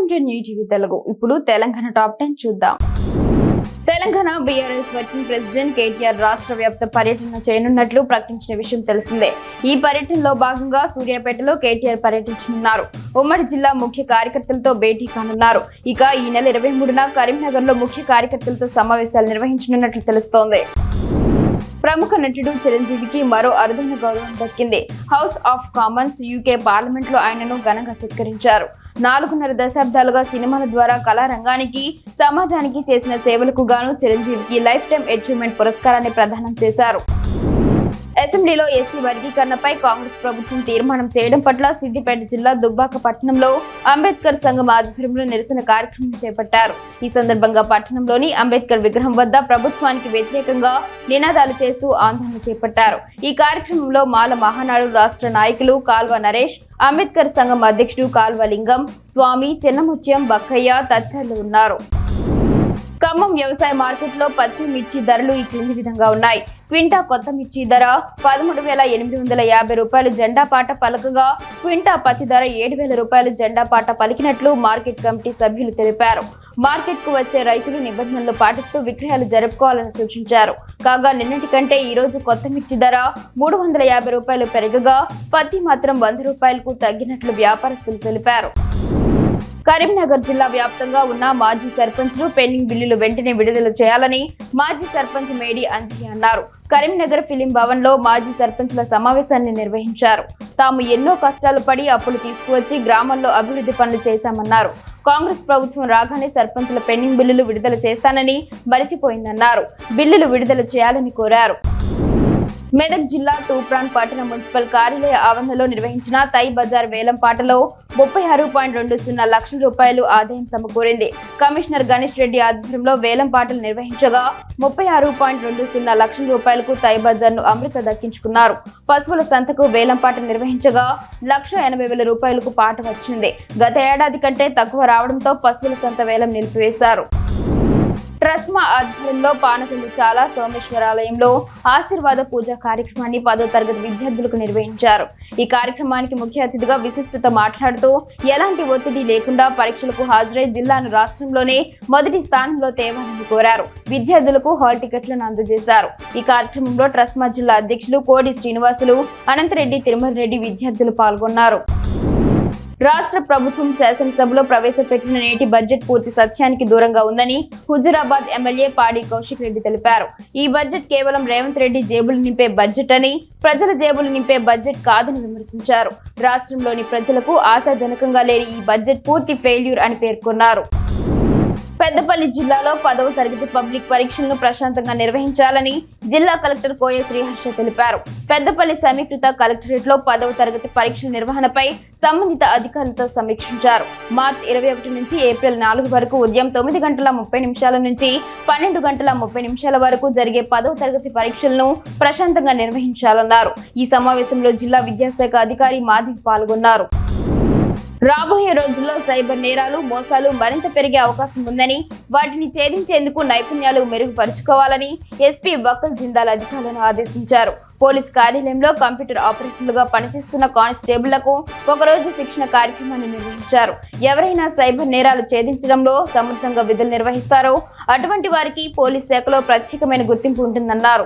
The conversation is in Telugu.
Welcome to new TV Telugu. ఇప్పుడు తెలంగాణ టాప్ 10 చూద్దాం. Telangana BRS working president KTR రాష్ట్ర వ్యాప్త పర్యటన చేయనున్నట్లు ప్రకటించిన విషయం తెలిసిందే. ఈ పర్యటనలో భాగంగా సూర్యాపేటలో కేటీఆర్ పర్యటించనున్నారు. ఉమ్మడి జిల్లా ముఖ్య కార్యకర్తలతో భేటీ కానున్నారు. ఇక ఈ నెల 23న కరీంనగర్ లో ముఖ్య కార్యకర్తలతో సమావేశాలు నిర్వహించనున్నట్లు తెలుస్తోంది. ప్రముఖ నటుడు చిరంజీవికి మరో అరుదైన గౌరవం దక్కింది. House of Commons UK parliament లో ఆయనను ఘనంగా సత్కరించారు. 4.5 దశాబ్దాలుగా సినిమాల ద్వారా కళారంగానికి, సమాజానికి చేసిన సేవలకు గాను చిరంజీవికి లైఫ్ టైం అచీవ్మెంట్ పురస్కారాన్ని ప్రదానం చేశారు. అసెంబ్లీలో ఎస్సీ వర్గీకరణపై కాంగ్రెస్ ప్రభుత్వం తీర్మానం చేయడం పట్ల సిద్దిపేట జిల్లా దుబ్బాక పట్టణంలో అంబేద్కర్ సంఘం ఆధ్వర్యంలో నిరసన కార్యక్రమం చేపట్టారు. ఈ సందర్భంగా పట్టణంలోని అంబేద్కర్ విగ్రహం వద్ద ప్రభుత్వానికి వ్యతిరేకంగా నినాదాలు చేస్తూ ఆందోళన చేపట్టారు. ఈ కార్యక్రమంలో మాల మహానాడు రాష్ట్ర నాయకులు కాల్వ నరేష్, అంబేద్కర్ సంఘం అధ్యక్షుడు కాల్వ లింగం, స్వామి, చిన్నముత్యం, బక్కయ్య తదితరులు ఉన్నారు. ఖమ్మం వ్యవసాయ మార్కెట్లో పత్తి, మిర్చి ధరలు ఈ క్రింది విధంగా ఉన్నాయి. క్వింటా కొత్త మిర్చి ధర 13,850 రూపాయలు జెండా పాట పలకగా, క్వింటా పత్తి ధర 7,000 రూపాయలు జెండా పాట పలికినట్లు మార్కెట్ కమిటీ సభ్యులు తెలిపారు. మార్కెట్ కు వచ్చే రైతులు నిబంధనలు పాటిస్తూ విక్రయాలు జరుపుకోవాలని సూచించారు. కాగా నిన్నటి కంటే ఈ రోజు కొత్త మిర్చి ధర 350 రూపాయలు పెరగగా, పత్తి మాత్రం 100 రూపాయలకు తగ్గినట్లు వ్యాపారస్తులు తెలిపారు. కరీంనగర్ జిల్లా వ్యాప్తంగా ఉన్న మాజీ సర్పంచ్లు పెండింగ్ బిల్లులు వెంటనే విడుదల చేయాలని మాజీ సర్పంచ్ మేడి అంజలి అన్నారు. కరీంనగర్ ఫిలిం భవన్ లో మాజీ సర్పంచ్ల సమావేశాన్ని నిర్వహించారు. తాము ఎన్నో కష్టాలు పడి అప్పులు తీసుకువచ్చి గ్రామాల్లో అభివృద్ధి పనులు చేశామన్నారు. కాంగ్రెస్ ప్రభుత్వం రాగానే సర్పంచ్ల పెండింగ్ బిల్లులు విడుదల చేస్తానని మరిచిపోయిందన్నారు. బిల్లులు విడుదల చేయాలని కోరారు. మెదక్ జిల్లా తూప్రాన్ పట్టణ మున్సిపల్ కార్యాలయ ఆవరణలో నిర్వహించిన తై బజార్ వేలం పాటలో 36.20 లక్షల రూపాయలు ఆదాయం సమకూరింది. కమిషనర్ గణేష్ రెడ్డి ఆధ్వర్యంలో వేలం పాటలు నిర్వహించగా 36.20 లక్షల రూపాయలకు తై బజార్ ను అమృత దక్కించుకున్నారు. పశువుల సంతకు వేలం పాట నిర్వహించగా 1,80,000 రూపాయలకు పాట వచ్చింది. గత ఏడాది కంటే తక్కువ రావడంతో పశువుల సంత వేలం నిలిపివేశారు. ట్రస్మా ఆధ్వర్యంలో పానకంది చాలా సోమేశ్వరాలయంలో ఆశీర్వాద పూజ కార్యక్రమాన్ని 10వ తరగతి విద్యార్థులకు నిర్వహించారు. ఈ కార్యక్రమానికి ముఖ్య అతిథిగా విశిష్టత మాట్లాడుతూ ఎలాంటి ఒత్తిడి లేకుండా పరీక్షలకు హాజరై జిల్లాను రాష్ట్రంలోనే మొదటి స్థానంలో తేవాలని కోరారు. విద్యార్థులకు హాల్ టికెట్లను అందజేశారు. ఈ కార్యక్రమంలో ట్రస్మా జిల్లా అధ్యక్షులు కోడి శ్రీనివాసులు, అనంతరెడ్డి, తిరుమల రెడ్డి విద్యార్థులు పాల్గొన్నారు. రాష్ట్ర ప్రభుత్వం శాసనసభలో ప్రవేశపెట్టిన నేటి బడ్జెట్ పూర్తి సత్యానికి దూరంగా ఉందని హుజూరాబాద్ ఎమ్మెల్యే పాడి కౌశిక్ రెడ్డి తెలిపారు. ఈ బడ్జెట్ కేవలం రేవంత్ రెడ్డి జేబులు నింపే బడ్జెట్ అని, ప్రజల జేబులు నింపే బడ్జెట్ కాదని విమర్శించారు. రాష్ట్రంలోని ప్రజలకు ఆశాజనకంగా లేని ఈ బడ్జెట్ పూర్తి ఫెయిల్యూర్ అని పేర్కొన్నారు. పెద్దపల్లి జిల్లాలో 10వ తరగతి పబ్లిక్ పరీక్షలను ప్రశాంతంగా నిర్వహించాలని జిల్లా కలెక్టర్ కోయ శ్రీహర్ష తెలిపారు. పెద్దపల్లి సమీకృత కలెక్టరేట్ లో 10వ తరగతి పరీక్షల నిర్వహణపై సంబంధిత అధికారులతో సమీక్షించారు. మార్చి 21 నుంచి ఏప్రిల్ 4 వరకు ఉదయం 9:30 నుంచి 12:30 వరకు జరిగే 10వ తరగతి పరీక్షలను ప్రశాంతంగా నిర్వహించాలన్నారు. ఈ సమావేశంలో జిల్లా విద్యాశాఖ అధికారి మాధవి పాల్గొన్నారు. రాబోయే రోజుల్లో సైబర్ నేరాలు, మోసాలు మరింత పెరిగే అవకాశం ఉందని, వాటిని ఛేదించేందుకు నైపుణ్యాలు మెరుగుపరుచుకోవాలని ఎస్పీ వకల్ జిందాల్ అధికారులను ఆదేశించారు. పోలీస్ కార్యాలయంలో కంప్యూటర్ ఆపరేటర్లుగా పనిచేస్తున్న కానిస్టేబుళ్లకు ఒకరోజు శిక్షణ కార్యక్రమాన్ని నిర్వహించారు. ఎవరైనా సైబర్ నేరాలు ఛేదించడంలో సమర్థంగా విధులు నిర్వహిస్తారో అటువంటి వారికి పోలీస్ శాఖలో ప్రత్యేకమైన గుర్తింపు ఉంటుందన్నారు.